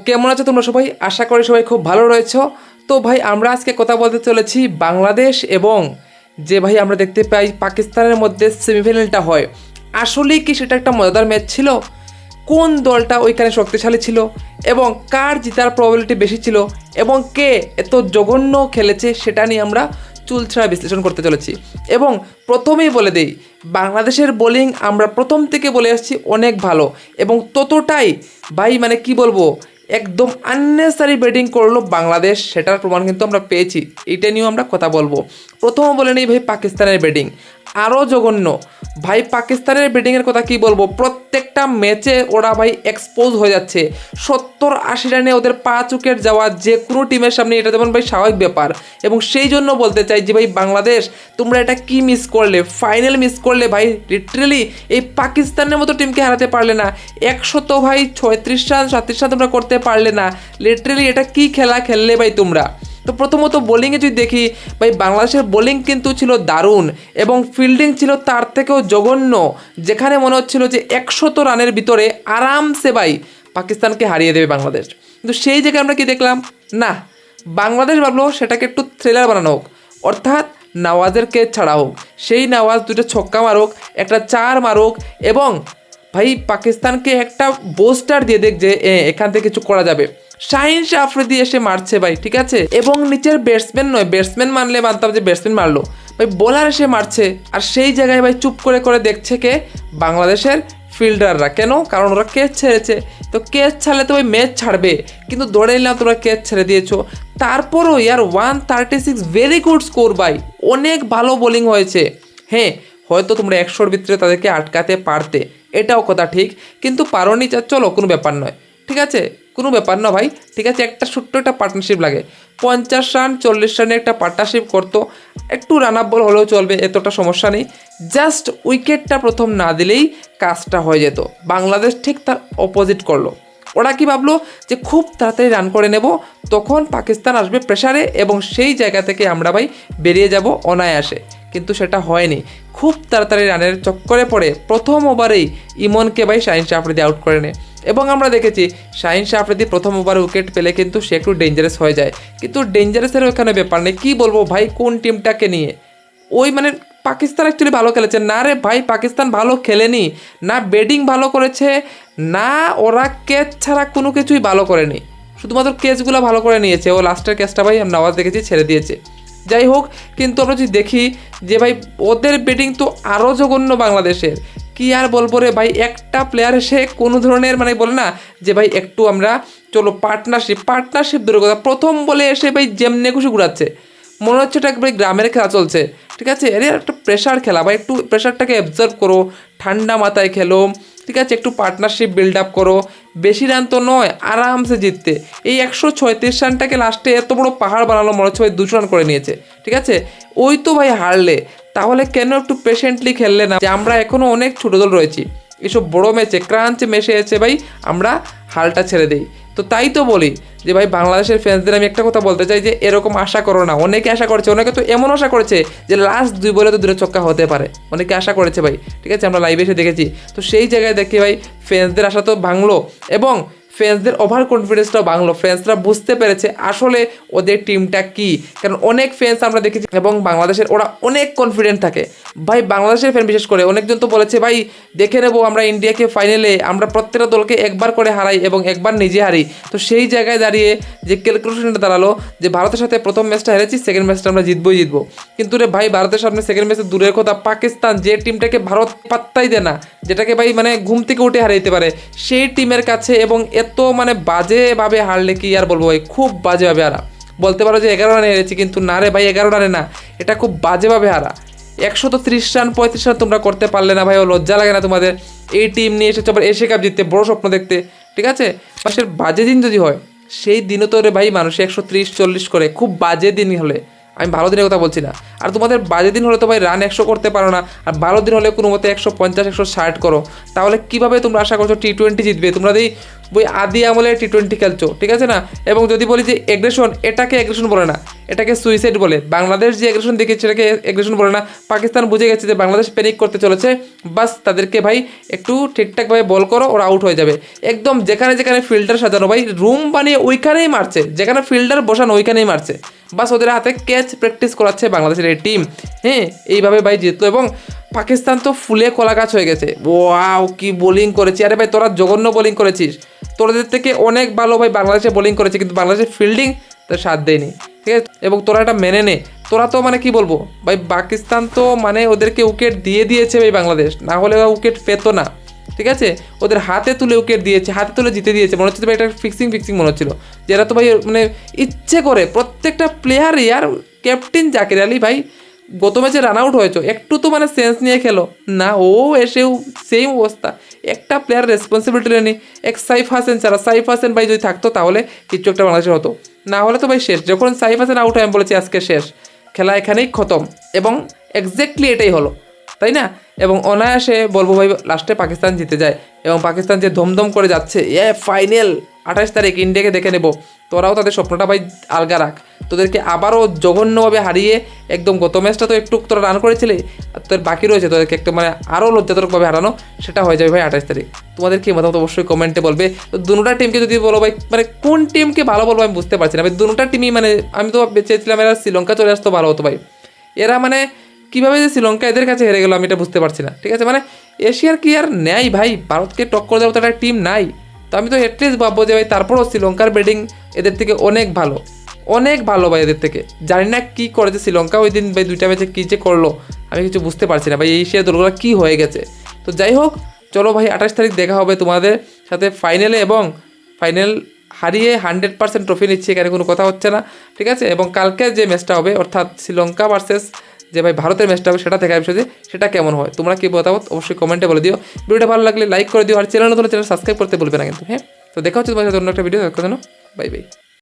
কেমন আছো তোমরা সবাই? আশা করি সবাই খুব ভালো রয়েছো। তো ভাই আমরা আজকে কথা বলতে চলেছি বাংলাদেশ এবং যে ভাই আমরা দেখতে পাই পাকিস্তানের মধ্যে সেমিফাইনালটা হয়, আসলেই কি সেটা একটা মজাদার ম্যাচ ছিল? কোন দলটা ওইখানে শক্তিশালী ছিল এবং কার জেতার প্রবাবিলিটি বেশি ছিল এবং কে এত জঘন্য খেলেছে সেটা নিয়ে আমরা চুলছাড়া বিশ্লেষণ করতে চলেছি। এবং প্রথমেই বলে দেই, বাংলাদেশের বোলিং আমরা প্রথম থেকে বলে আসছি অনেক ভালো এবং ততটাই ভাই মানে কি বলবো, একদম আননেসারি ব্যাটিং করলো বাংলাদেশ, সেটার প্রমাণ কিন্তু আমরা পেয়েছি। এটা নিয়েও আমরা কথা বলবো। প্রথমে বলে নেই ভাই পাকিস্তানের ব্যাটিং আরও জঘন্য। ভাই পাকিস্তানের ব্যাটিংয়ের কথা কি বলবো, প্রত্যেকটা ম্যাচে ওরা ভাই এক্সপোজ হয়ে যাচ্ছে। 70-80 রানে ওদের 5 উইকেট যাওয়া যে কোনো টিমের সামনে এটা যেমন ভাই স্বাভাবিক ব্যাপার। এবং সেই জন্য বলতে চাই যে ভাই বাংলাদেশ তোমরা এটা কি মিস করলে, ফাইনাল মিস করলে ভাই। লিটারেলি এই পাকিস্তানের মতো টিমকে হারাতে পারলে না। 100 ভাই 36 রান 37 রান তোমরা করতে পারলে না। লিটারেলি এটা কি খেলা খেললে ভাই তোমরা? তো প্রথমত বোলিংয়ে যদি দেখি ভাই, বাংলাদেশের বোলিং কিন্তু ছিল দারুণ এবং ফিল্ডিং ছিল তার থেকেও জঘন্য, যেখানে মনে হচ্ছিল যে 100 রানের ভিতরে আরামসে ভাই পাকিস্তানকে হারিয়ে দেবে বাংলাদেশ। কিন্তু সেই জায়গায় আমরা কি দেখলাম, না, বাংলাদেশ ভাবলো সেটাকে একটু থ্রিলার বানানো হোক, অর্থাৎ নওয়াজের কেচ ছাড়া হোক। সেই নওয়াজ দুটো ছক্কা মারুক, একটা 4 মারুক এবং ভাই পাকিস্তানকে একটা বোস্টার দিয়ে দেখ যে এখান থেকে কিছু করা যাবে। শাহিন শাহ আফ্রিদি এসে মারছে ভাই, ঠিক আছে, এবং নিচের ব্যাটসম্যান নয়, ব্যাটসম্যান মানলে মানতাম যে ব্যাটসম্যান মারলো, ভাই বোলার এসে মারছে। আর সেই জায়গায় ভাই চুপ করে করে দেখছে কে? বাংলাদেশের ফিল্ডাররা। কেন? কারণ ওরা ক্যাচ ছেড়েছে। তো ক্যাচ ছাড়লে তো ভাই ম্যাচ ছাড়বে, কিন্তু ধরে নিলাম তোমরা ক্যাচ ছেড়ে দিয়েছো। তারপরও ইয়ার 136 ভেরি গুড স্কোর ভাই, অনেক ভালো বোলিং হয়েছে। হ্যাঁ, হয়তো তোমরা 100-র ভিতরে তাদেরকে আটকাতে পারতে, এটাও কথা ঠিক, কিন্তু পারোনি। চলো কোনো ব্যাপার নয়, ঠিক আছে, কোনো ব্যাপার না ভাই, ঠিক আছে। একটা ছোট্ট একটা পার্টনারশিপ লাগে, 50 রান 40 রানে একটা পার্টনারশিপ করতো, একটু রান আপ বল হলেও চলবে, এতটা সমস্যা নেই। জাস্ট উইকেটটা প্রথম না দিলেই কাজটা হয়ে যেত। বাংলাদেশ ঠিক তার অপোজিট করলো। ওরা কি ভাবলো যে খুব তাড়াতাড়ি রান করে নেব, তখন পাকিস্তান আসবে প্রেসারে এবং সেই জায়গা থেকে আমরা ভাই বেরিয়ে যাব অনায়াসে। কিন্তু সেটা হয়নি। খুব তাড়াতাড়ি রানের চক্করে পড়ে প্রথম ওভারেই ইমনকে ভাই শাহিন শাহ আফ্রিদি আউট করে নেয়। এবং আমরা দেখেছি শাহিন শাহ আফ্রিদি প্রথম ওভারে উইকেট পেলে কিন্তু সে একটু ডেঞ্জারাস হয়ে যায়, কিন্তু ডেঞ্জারাসের ওখানে ব্যাপার নেই। কী বলবো ভাই, কোন টিমটাকে নিয়ে ওই মানে পাকিস্তান অ্যাকচুয়ালি ভালো খেলেছে না রে ভাই, পাকিস্তান ভালো খেলেনি, না ব্যাটিং ভালো করেছে, না ওরা ক্যাচ ছাড়া কোনো কিছুই ভালো করেনি, শুধুমাত্র ক্যাচগুলো ভালো করে নিয়েছে। ও লাস্টের ক্যাচটা ভাই আমরা নওয়াজ দেখেছি ছেড়ে দিয়েছে। যাই হোক, কিন্তু আমরা যদি দেখি যে ভাই ওদের ব্যাটিং তো আরও জঘন্য বাংলাদেশের। কি আর বলবো রে ভাই, একটা প্লেয়ার এসে কোনো ধরনের মানে বলে না যে ভাই একটু আমরা চলো পার্টনারশিপ দূরের কথা, প্রথম বলে এসে ভাই যেমনে খুশি ঘুরাচ্ছে, মনে হচ্ছে এটা একবারে গ্রামের খেলা চলছে, ঠিক আছে। এর একটা প্রেশার খেলা ভাই, একটু প্রেশারটাকে অবজার্ভ করো, ঠান্ডা মাথায় খেলো, ঠিক আছে, একটু পার্টনারশিপ বিল্ড আপ করো। বেশি রান তো নয়, আরামসে জিততে। এই 136 রানটাকে লাস্টে এত বড় পাহাড় বানালো, মনে হচ্ছে ভাই 200 রান করে নিয়েছে, ঠিক আছে। ওই তো ভাই হারলে, তাহলে কেন একটু পেশেন্টলি খেললে না? যে আমরা এখনও অনেক ছোটো দল রয়েছি, এসব বড়ো ম্যাচে ক্রাঞ্চে মেশে এসে ভাই আমরা হালটা ছেড়ে দিই। তো তাই তো বলি যে ভাই বাংলাদেশের ফ্যান্সদের আমি একটা কথা বলতে চাই যে এরকম আশা করো না। অনেকে আশা করেছে, অনেকে তো এমন আশা করেছে যে লাস্ট 2 বলে তো 2 ছক্কা হতে পারে, অনেকে আশা করেছে ভাই, ঠিক আছে, আমরা লাইভে এসে দেখেছি। তো সেই জায়গায় দেখি ভাই ফ্যান্সদের আশা তো ভাঙলো এবং ফ্যান্সদের ওভার কনফিডেন্সটাও ভাঙলো। ফ্যান্সরা বুঝতে পেরেছে আসলে ওদের টিমটা কি, কারণ অনেক ফ্যান্স আমরা দেখেছি এবং বাংলাদেশের ওরা অনেক কনফিডেন্ট থাকে ভাই। বাংলাদেশের ফ্যান বিশেষ করে অনেকজন তো বলেছে ভাই দেখে নেবো আমরা ইন্ডিয়াকে ফাইনালে, আমরা প্রত্যেকটা দলকে একবার করে হারাই এবং একবার নিজে হারি। তো সেই জায়গায় দাঁড়িয়ে যে ক্যালকুলেশনটা দাঁড়ালো যে ভারতের সাথে প্রথম ম্যাচটা হেরেছি, সেকেন্ড ম্যাচটা আমরা জিতবো। কিন্তু রে ভাই ভারতের সামনে সেকেন্ড ম্যাচে দূরের কথা, পাকিস্তান যে টিমটাকে ভারত পাত্তাই দেয় না, যেটাকে ভাই মানে ঘুম থেকে উঠে হারাইতে পারে, সেই টিমের কাছে এবং এত মানে বাজেভাবে হারলে কি আর বলবো ভাই, খুব বাজেভাবে হারা। বলতে পারো যে 11 রানে হেরেছি, কিন্তু না রে ভাই 11 রানে না, এটা খুব বাজেভাবে হারা। 130 রান 35 রান তোমরা করতে পারলে না ভাই, ও লজ্জা লাগে না তোমাদের? এই টিম নিয়ে এসেছো আবার এশিয়া কাপ জিততে, বড় স্বপ্ন দেখতে, ঠিক আছে। পাশের বাজে দিন যদি হয়, সেই দিনও তো রে ভাই মানুষ 130-40 করে, খুব বাজে দিন হলে আমি ভালো দিনের কথা বলছি না। আর তোমাদের বাজে দিন হলে তো ভাই রান 100 করতে পারো না, আর ভালো দিন হলে কোনো মতে 150 160 করো, তাহলে কীভাবে তোমরা আশা করছো T20 জিতবে? তোমরা এই বই আদি আমলে T20 খেলছো, ঠিক আছে না? এবং যদি বলি যে এগ্রেশন, এটাকে এগ্রেশন বলে না, এটাকে সুইসাইড বলে। বাংলাদেশ যে এগ্রেশন দেখেছে এটাকে এগ্রেশন বলে না। পাকিস্তান বুঝে গেছে যে বাংলাদেশ প্যানিক করতে চলেছে, বাস তাদেরকে ভাই একটু ঠিকঠাকভাবে বল করো, ওরা আউট হয়ে যাবে। একদম যেখানে যেখানে ফিল্ডার সাজানো ভাই, রুম বানিয়ে ওইখানেই মারছে, যেখানে ফিল্ডার বসানো ওইখানেই মারছে। বাস ওদের হাতে ক্যাচ প্র্যাকটিস করাচ্ছে বাংলাদেশের এই টিম। হ্যাঁ, এইভাবে ভাই জিতলো। এবং পাকিস্তান তো ফুলে কলা গাছ হয়ে গেছে। ওয়াও, কি বোলিং করেছি! আরে ভাই তোরা জঘন্য বোলিং করেছিস, তোদের থেকে অনেক ভালো ভাই বাংলাদেশে বোলিং করেছে, কিন্তু বাংলাদেশের ফিল্ডিং তোর সাথ দেয়নি, ঠিক আছে? এবং তোরা এটা মেনে নে। তোরা তো মানে কি বলবো ভাই, পাকিস্তান তো মানে ওদেরকে উইকেট দিয়ে দিয়েছে ভাই বাংলাদেশ, না হলে ওরা উইকেট পেতো না, ঠিক আছে? ওদের হাতে তুলে উইকেট দিয়েছে, হাতে তুলে জিতে দিয়েছে। মনে হচ্ছে ভাই এটা ফিক্সিং মনে হচ্ছিল, যেটা তো ভাই মানে ইচ্ছে করে প্রত্যেকটা প্লেয়ারই। আর ক্যাপ্টেন জাকির আলী ভাই, গত ম্যাচে রান আউট হয়েছো, একটু তো মানে সেন্স নিয়ে খেলো না। ও এসেও সেম অবস্থা, একটা প্লেয়ার রেসপন্সিবিলিটি নেই। এক সাইফ হাসান ছাড়া, সাইফ হাসান ভাই যদি থাকতো তাহলে কিছু একটা বাংলাদেশের হতো, না হলে তো ভাই শেষ। যখন সাইফ হাসান আউট হয় আমি বলেছি আজকে শেষ, খেলা এখানেই খতম। এবং এক্স্যাক্টলি এটাই হলো, তাই না? এবং অনায়াসে বলবো ভাই লাস্টে পাকিস্তান জিতে যায়। এবং পাকিস্তান যে ধমধম করে যাচ্ছে, ফাইনাল 28 তারিখ ইন্ডিয়াকে দেখে নেব। তোরাও তাদের স্বপ্নটা ভাই আলগা রাখ, তোদেরকে আবারও জঘন্যভাবে হারিয়ে একদম, গত ম্যাচটা তো একটু তোরা রান করেছিলে, তোদের বাকি রয়েছে তোদেরকে একটু মানে আরও লজ্জাজনকভাবে হারানো, সেটা হয়ে যাবে ভাই 28 তারিখ। তোমাদের কি মতামত অবশ্যই কমেন্টে বলবে। তো দুটোটা টিমকে যদি বলো ভাই, মানে কোন টিমকে ভালো বলবো আমি বুঝতে পারছি না ভাই। দুটোটা টিমই মানে, আমি তো চেয়েছিলাম এরা শ্রীলঙ্কা চলে আসতো ভালো হতো ভাই। এরা মানে কীভাবে যে শ্রীলঙ্কা এদের কাছে হেরে গেলো আমি এটা বুঝতে পারছি না, ঠিক আছে? মানে এশিয়ার কি আর নেয় ভাই, ভারতকে টক্কর দেওয়ার তো একটা টিম নাই। তো আমি তো অ্যাটলিস্ট ভাববো যে ভাই তারপরও শ্রীলঙ্কার ব্যাটিং এদের থেকে অনেক ভালো, অনেক ভালো ভাই এদের থেকে। জানি না কী করেছে শ্রীলঙ্কা ওই দিন ভাই, দুইটা ম্যাচে কী যে করলো আমি কিছু বুঝতে পারছি না ভাই, এশিয়ার দলগুলো কী হয়ে গেছে। তো যাই হোক, চলো ভাই 28 তারিখ দেখা হবে তোমাদের সাথে ফাইনালে, এবং ফাইনাল হারিয়ে 100% ট্রফি নিচ্ছে, এখানে কোনো কথা হচ্ছে না, ঠিক আছে? এবং কালকে যে ম্যাচটা হবে, অর্থাৎ শ্রীলঙ্কা ভার্সেস যে ভাই ভারতের ম্যাচটা হবে, সেটা দেখার বিষয়ে সেটা কেমন হয়, তোমরা কি মতামত অবশ্যই কমেন্টে বলে দিও। ভিডিওটা ভালো লাগলে লাইক করে দিও, আর চ্যানেল নতুন চ্যানেল সাবস্ক্রাইব করতে বলবে না কিন্তু। হ্যাঁ, তো দেখা হচ্ছে তোমার সাথে অন্য একটা ভিডিও দেখার জন্য। Bye bye.